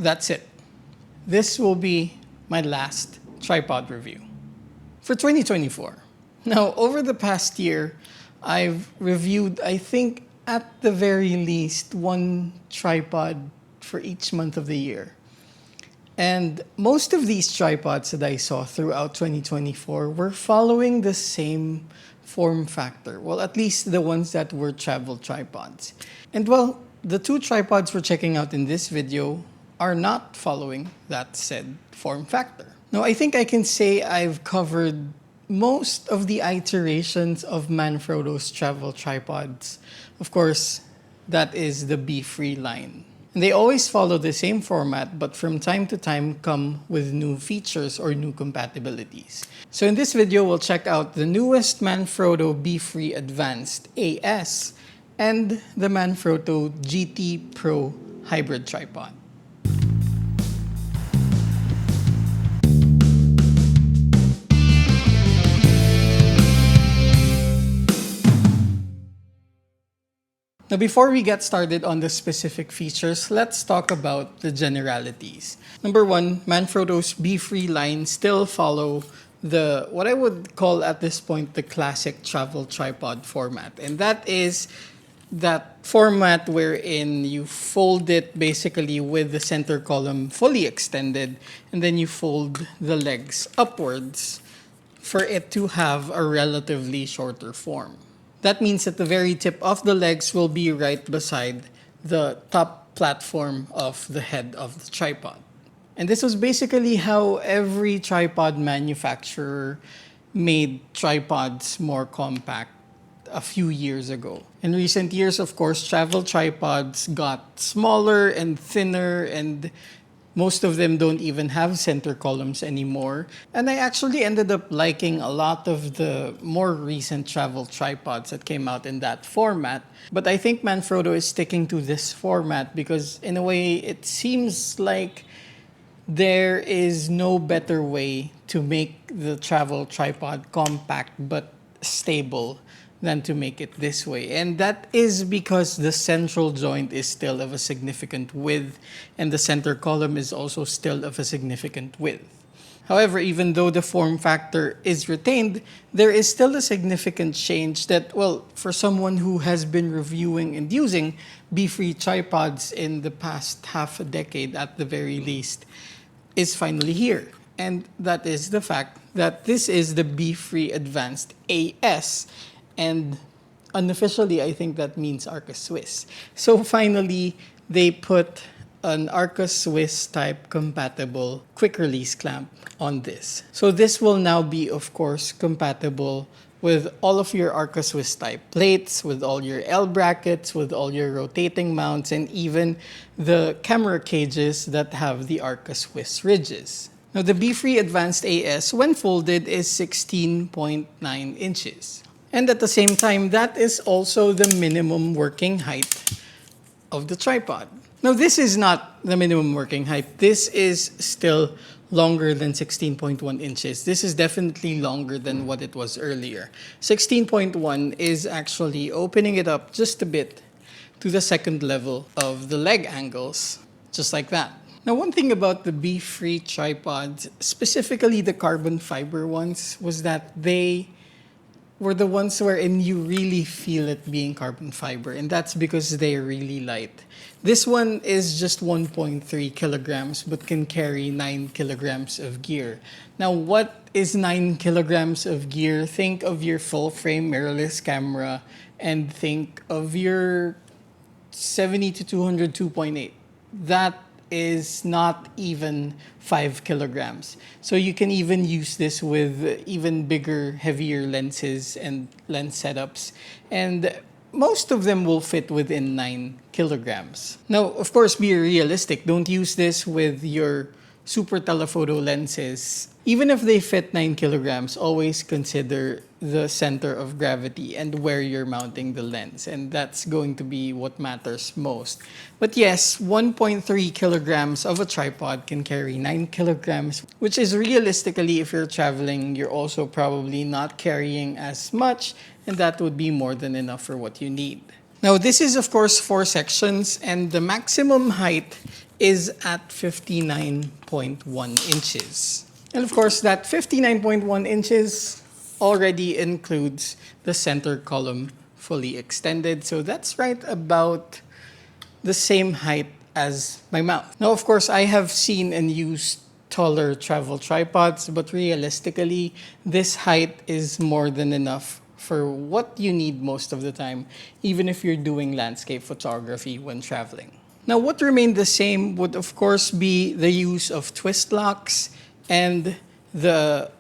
that's it. This will be my last tripod review for 2024. Now, over the past year, I've reviewed, I think, at the very least, one tripod for each month of the year. And most of these tripods that I saw throughout 2024 were following the same form factor. Well, at least the ones that were travel tripods. And well, the two tripods we're checking out in this video are not following that said form factor. Now, I think I can say I've covered most of the iterations of Manfrotto's travel tripods. Of course, that is the BeFree line. And they always follow the same format, but from time to time come with new features or new compatibilities. So in this video, we'll check out the newest Manfrotto BeFree Advanced AS and the Manfrotto GT Pro Hybrid tripod. Now, before we get started on the specific features, let's talk about the generalities. Number one, Manfrotto's BeFree line still follow the, what I would call at this point, the classic travel tripod format. And that is that format wherein you fold it basically with the center column fully extended, and then you fold the legs upwards for it to have a relatively shorter form. That means that the very tip of the legs will be right beside the top platform of the head of the tripod. And this was basically how every tripod manufacturer made tripods more compact a few years ago. In recent years, of course, travel tripods got smaller and thinner, and most of them don't even have center columns anymore. And I actually ended up liking a lot of the more recent travel tripods that came out in that format. But I think Manfrotto is sticking to this format because in a way it seems like there is no better way to make the travel tripod compact but stable than to make it this way. And that is because the central joint is still of a significant width, and the center column is also still of a significant width. However, even though the form factor is retained, there is still a significant change that, well, for someone who has been reviewing and using BeFree tripods in the past half a decade at the very least, is finally here. And that is the fact that this is the BeFree Advanced AS. And unofficially, I think that means Arca Swiss. So finally, they put an Arca Swiss type compatible quick release clamp on this. So this will now be, of course, compatible with all of your Arca Swiss type plates, with all your L brackets, with all your rotating mounts, and even the camera cages that have the Arca Swiss ridges. Now, the BeFree Advanced AS, when folded, is 16.9 inches. And at the same time, that is also the minimum working height of the tripod. Now, this is not the minimum working height. This is still longer than 16.1 inches. This is definitely longer than what it was earlier. 16.1 is actually opening it up just a bit to the second level of the leg angles, just like that. Now, one thing about the BeFree tripods, specifically the carbon fiber ones, was that they were the ones wherein you really feel it being carbon fiber, and that's because they're really light. This one is just 1.3 kilograms but can carry 9 kilograms of gear. Now, what is 9 kilograms of gear? Think of your full frame mirrorless camera and think of your 70 to 200 2.8. That is not even 5 kilograms. So you can even use this with even bigger, heavier lenses and lens setups. And most of them will fit within 9 kilograms. Now, of course, be realistic. Don't use this with your super telephoto lenses. Even if they fit 9 kilograms, always consider the center of gravity and where you're mounting the lens. And that's going to be what matters most. But yes, 1.3 kilograms of a tripod can carry 9 kilograms, which is realistically, if you're traveling, you're also probably not carrying as much, and that would be more than enough for what you need. Now this is of course 4 sections, and the maximum height is at 59.1 inches. And of course that 59.1 inches already includes the center column fully extended. So that's right about the same height as my mount. Now, of course, I have seen and used taller travel tripods, but realistically, this height is more than enough for what you need most of the time, even if you're doing landscape photography when traveling. Now, what remained the same would, of course, be the use of twist locks and the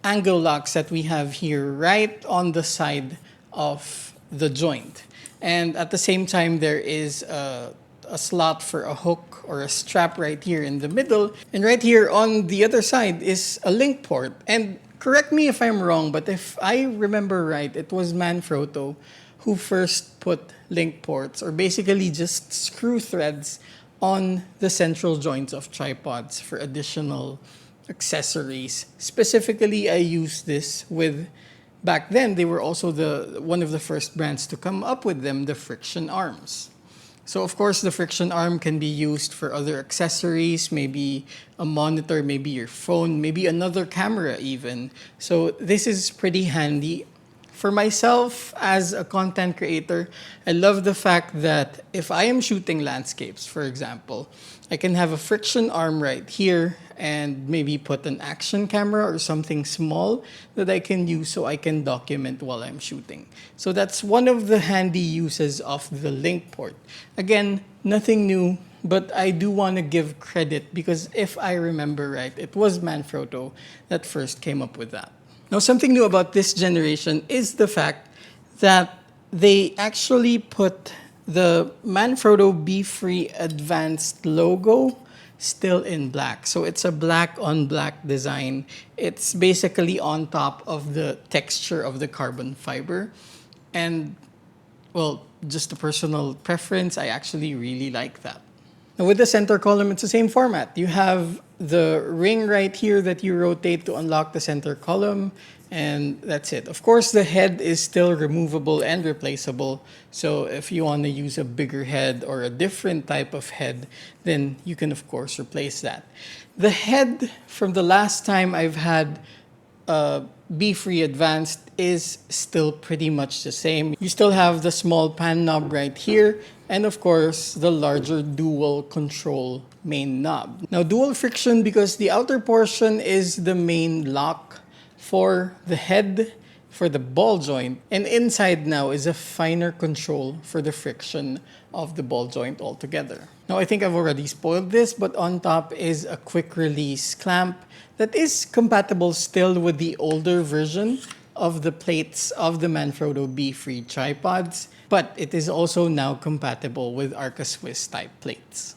angle locks that we have here right on the side of the joint. And at the same time, there is a slot for a hook or a strap right here in the middle. And right here on the other side is a link port. And correct me if I'm wrong, but if I remember right, it was Manfrotto who first put link ports, or basically just screw threads on the central joints of tripods for additional accessories. Specifically, I used this with, back then, they were also one of the first brands to come up with them, the friction arms. So of course, the friction arm can be used for other accessories, maybe a monitor, maybe your phone, maybe another camera even. So this is pretty handy. For myself, as a content creator, I love the fact that if I am shooting landscapes, for example, I can have a friction arm right here and maybe put an action camera or something small that I can use so I can document while I'm shooting. So that's one of the handy uses of the link port. Again, nothing new, but I do want to give credit because if I remember right, it was Manfrotto that first came up with that. Now, something new about this generation is the fact that they actually put the Manfrotto BeFree Advanced logo still in black. So it's a black on black design. It's basically on top of the texture of the carbon fiber. And, well, just a personal preference, I actually really like that. Now with the center column, it's the same format. You have the ring right here that you rotate to unlock the center column, and that's it. Of course, the head is still removable and replaceable. So if you want to use a bigger head or a different type of head, then you can of course replace that. The head from the last time I've had BeFree Advanced is still pretty much the same. You still have the small pan knob right here, and of course the larger dual control main knob. Now dual friction because the outer portion is the main lock for the head, for the ball joint, and inside now is a finer control for the friction of the ball joint altogether. Now I think I've already spoiled this, but on top is a quick release clamp that is compatible still with the older version of the plates of the Manfrotto BeFree Tripods, but it is also now compatible with Arca Swiss type plates.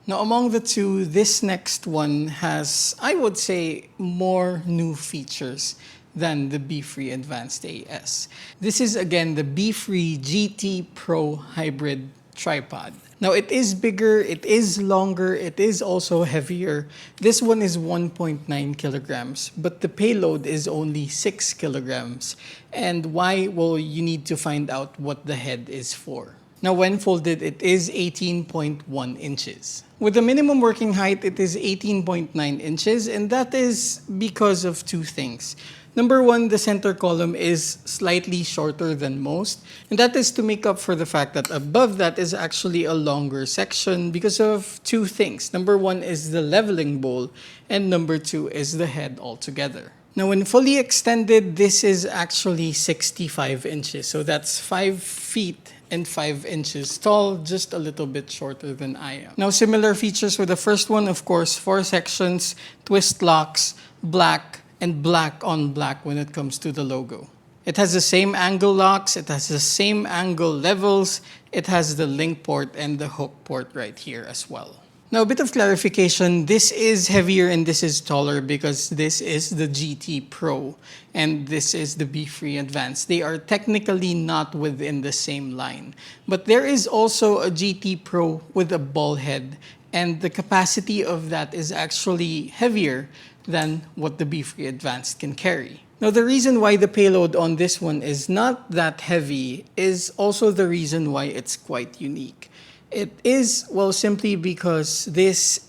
Now among the two, this next one has, I would say, more new features than the Befree Advanced AS. This is again the Befree GT Pro Hybrid tripod. Now it is bigger, it is longer, it is also heavier. This one is 1.9 kilograms, but the payload is only 6 kilograms. And why? Well, you need to find out what the head is for. Now when folded, it is 18.1 inches. With the minimum working height, it is 18.9 inches, and that is because of two things. Number one, the center column is slightly shorter than most, and that is to make up for the fact that above that is actually a longer section because of two things. Number one is the leveling bowl, and number two is the head altogether. Now, when fully extended, this is actually 65 inches, so that's 5 feet and 5 inches tall, just a little bit shorter than I am. Now, similar features with the first one, of course, 4 sections, twist locks, black, and black on black when it comes to the logo. It has the same angle locks, it has the same angle levels, it has the link port and the hook port right here as well. Now a bit of clarification, this is heavier and this is taller because this is the GT Pro and this is the BeFree Advanced. They are technically not within the same line. But there is also a GT Pro with a ball head, and the capacity of that is actually heavier than what the BeFree Advanced can carry. Now, the reason why the payload on this one is not that heavy is also the reason why it's quite unique. It is, well, simply because this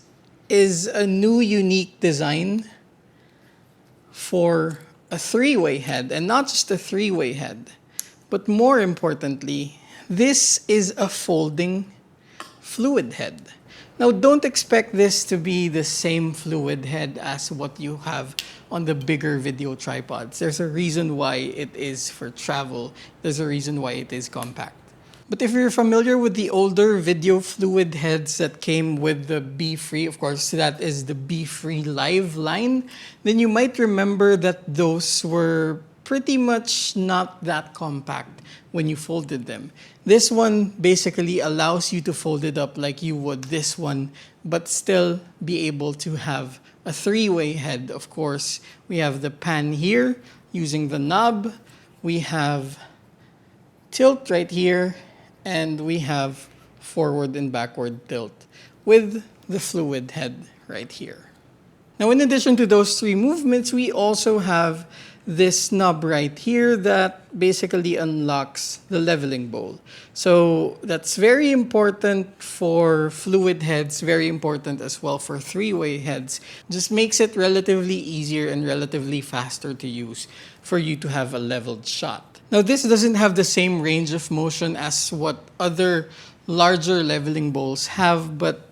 is a new unique design for a three-way head, and not just a three-way head, but more importantly, this is a folding fluid head. Now, don't expect this to be the same fluid head as what you have on the bigger video tripods. There's a reason why it is for travel. There's a reason why it is compact. But if you're familiar with the older video fluid heads that came with the BeFree, of course, that is the BeFree Live line, then you might remember that those were pretty much not that compact when you folded them. This one basically allows you to fold it up like you would this one, but still be able to have a three-way head. Of course, we have the pan here using the knob. We have tilt right here, and we have forward and backward tilt with the fluid head right here. Now, in addition to those three movements, we also have this knob right here that basically unlocks the leveling bowl. So that's very important for fluid heads, very important as well for three-way heads. Just makes it relatively easier and relatively faster to use for you to have a leveled shot. Now, this doesn't have the same range of motion as what other larger leveling bowls have, but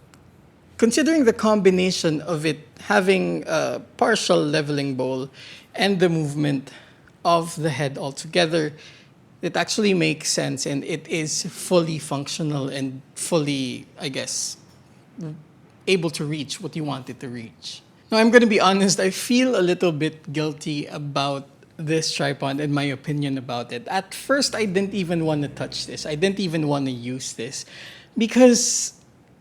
considering the combination of it having a partial leveling bowl and the movement of the head altogether, it actually makes sense, and it is fully functional and fully, I guess, able to reach what you want it to reach. Now, I'm going to be honest, I feel a little bit guilty about this tripod and my opinion about it. At first, I didn't even want to touch this. I didn't even want to use this because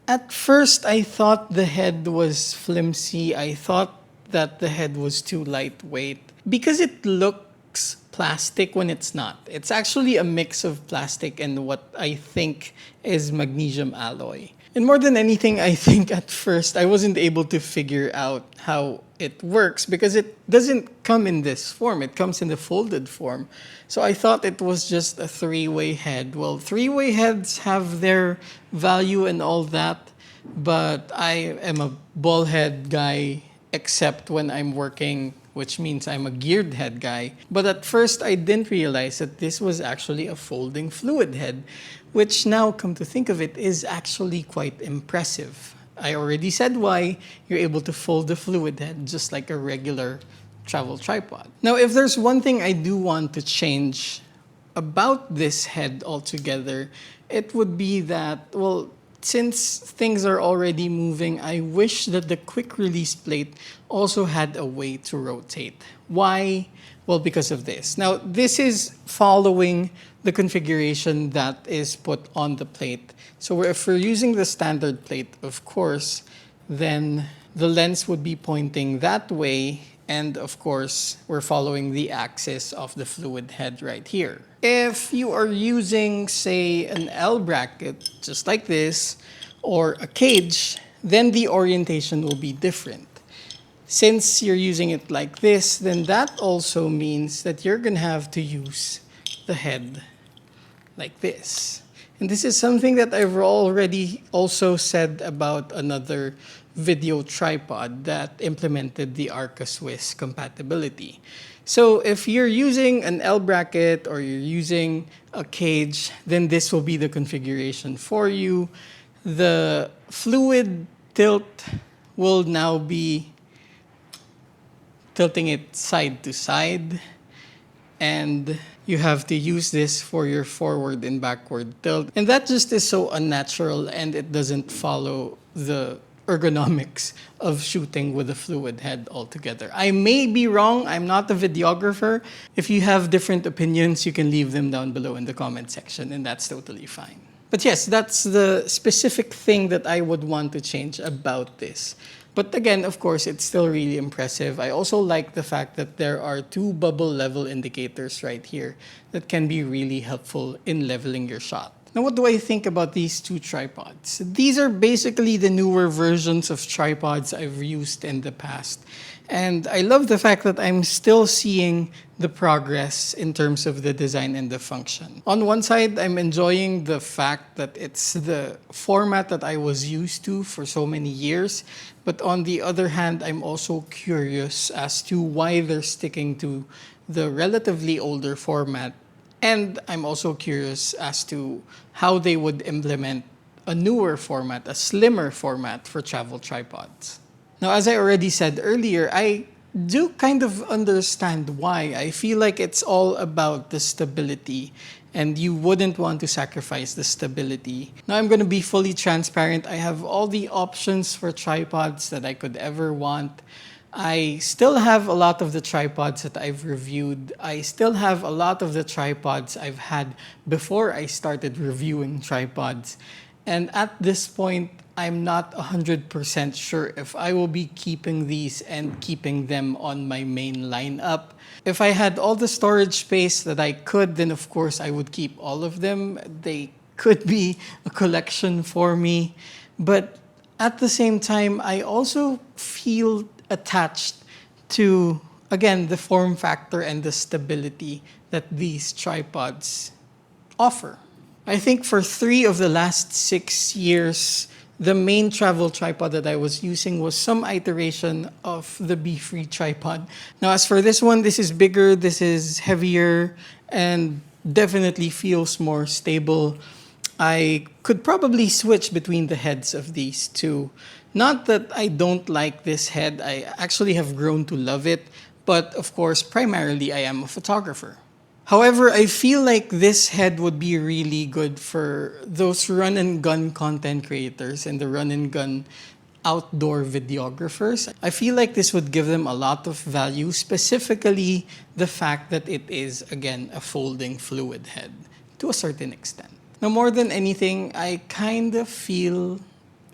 at first I thought the head was flimsy. I thought that the head was too lightweight because it looks plastic when it's not. It's actually a mix of plastic and what I think is magnesium alloy. And more than anything, I think at first I wasn't able to figure out how it works because it doesn't come in this form. It comes in the folded form. So I thought it was just a three-way head. Well, three-way heads have their value and all that, but I am a ball head guy except when I'm working, which means I'm a geared head guy. But at first, I didn't realize that this was actually a folding fluid head, which now, come to think of it, is actually quite impressive. I already said why you're able to fold the fluid head just like a regular travel tripod. Now, if there's one thing I do want to change about this head altogether, it would be that, well, since things are already moving, I wish that the quick release plate also had a way to rotate. Why? Well, because of this. Now, this is following the configuration that is put on the plate. So if we're using the standard plate, of course, then the lens would be pointing that way. And of course, we're following the axis of the fluid head right here. If you are using, say, an L bracket, just like this, or a cage, then the orientation will be different. Since you're using it like this, then that also means that you're gonna have to use the head like this. And this is something that I've already also said about another video tripod that implemented the Arca Swiss compatibility. So if you're using an L bracket or you're using a cage, then this will be the configuration for you. The fluid tilt will now be tilting it side to side, and you have to use this for your forward and backward tilt. And that just is so unnatural, and it doesn't follow the ergonomics of shooting with a fluid head altogether. I may be wrong. I'm not a videographer. If you have different opinions, you can leave them down below in the comment section, and that's totally fine. But yes, that's the specific thing that I would want to change about this. But again, of course, it's still really impressive. I also like the fact that there are two bubble level indicators right here that can be really helpful in leveling your shot. Now, what do I think about these two tripods? These are basically the newer versions of tripods I've used in the past. And I love the fact that I'm still seeing the progress in terms of the design and the function. On one side, I'm enjoying the fact that it's the format that I was used to for so many years. But on the other hand, I'm also curious as to why they're sticking to the relatively older format. And I'm also curious as to how they would implement a newer format, a slimmer format for travel tripods. Now, as I already said earlier, I do kind of understand why. I feel like it's all about the stability, and you wouldn't want to sacrifice the stability. Now, I'm going to be fully transparent. I have all the options for tripods that I could ever want. I still have a lot of the tripods that I've reviewed. I still have a lot of the tripods I've had before I started reviewing tripods. And at this point, I'm not 100% sure if I will be keeping these and keeping them on my main lineup. If I had all the storage space that I could, then of course I would keep all of them. They could be a collection for me. But at the same time, I also feel attached to, again, the form factor and the stability that these tripods offer. I think for 3 of the last 6 years, the main travel tripod that I was using was some iteration of the BeFree tripod. Now, as for this one, this is bigger, this is heavier, and definitely feels more stable. I could probably switch between the heads of these two. Not that I don't like this head, I actually have grown to love it, but of course, primarily I am a photographer. However, I feel like this head would be really good for those run and gun content creators and the run and gun outdoor videographers. I feel like this would give them a lot of value, specifically the fact that it is, again, a folding fluid head to a certain extent. Now, more than anything, I kind of feel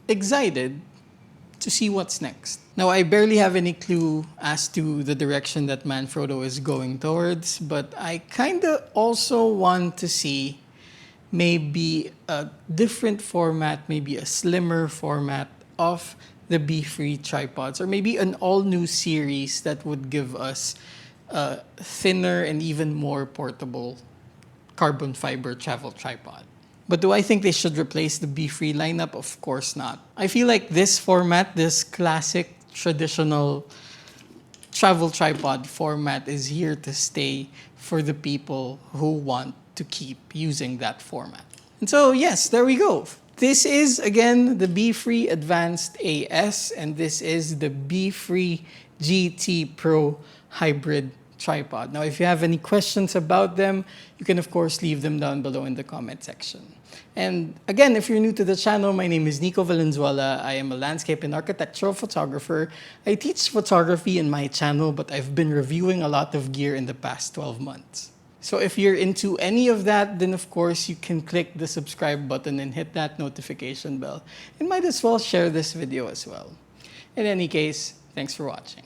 excited to see what's next. Now, I barely have any clue as to the direction that Manfrotto is going towards, but I kind of also want to see maybe a different format, maybe a slimmer format of the BeFree tripods, or maybe an all-new series that would give us a thinner and even more portable carbon fiber travel tripod. But do I think they should replace the BeFree lineup? Of course not. I feel like this format, this classic traditional travel tripod format, is here to stay for the people who want to keep using that format. And so, yes, there we go. This is, again, the Befree Advanced AS, and this is the Befree GT Pro Hybrid tripod. Now, if you have any questions about them, you can, of course, leave them down below in the comment section. And again, if you're new to the channel, my name is Nicco Valenzuela. I am a landscape and architectural photographer. I teach photography in my channel, but I've been reviewing a lot of gear in the past 12 months. So if you're into any of that, then of course you can click the subscribe button and hit that notification bell. And might as well share this video as well. In any case, thanks for watching.